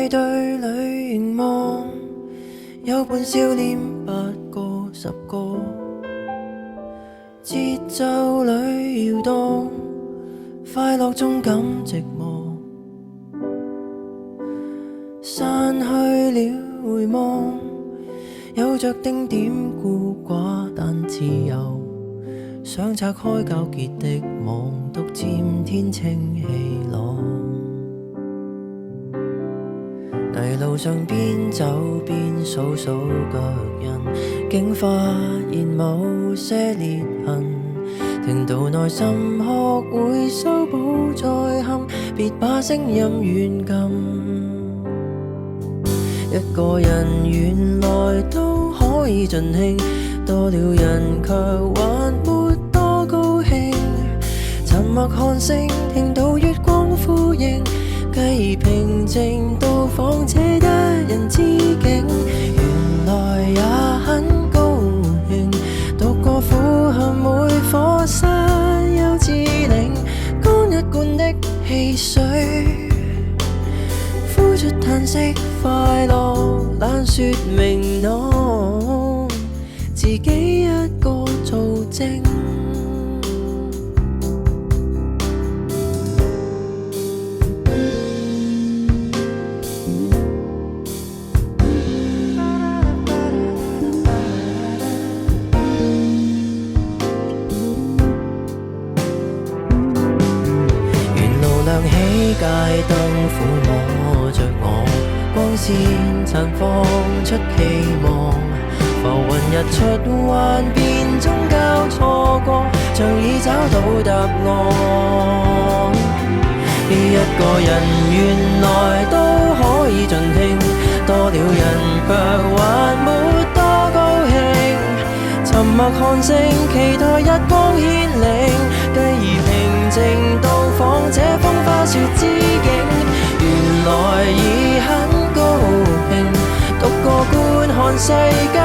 派對裏凝望，有伴笑臉8個10個，節奏裏搖動，快樂中感寂寞，散去了回望，有着丁點孤寡但自由，想拆開糾結的網，獨佔天清氣朗。泥路上邊走邊數數腳印，竟發現某些裂痕，聽到內心學會修補再憾，別把聲音軟禁。一個人原來都可以盡興，多了人卻還沒多高興。沉默看星，聽到月光呼應，繼而平靜到訪這得人之境。原來也很高興，獨個俯瞰每顆山丘之嶺，乾一罐的汽水，呼出嘆息，快樂懶說明朗，自己一個做證。亮起街燈撫摸着我，光線綻放出期望，浮雲日出幻變中交錯過，像已找到答案。一個人原來都可以盡興，多了人卻還沒多高興。沉默看星，期待日光牽領，繼而平靜到訪這風花雪之境。原來已很高興，獨個觀看世界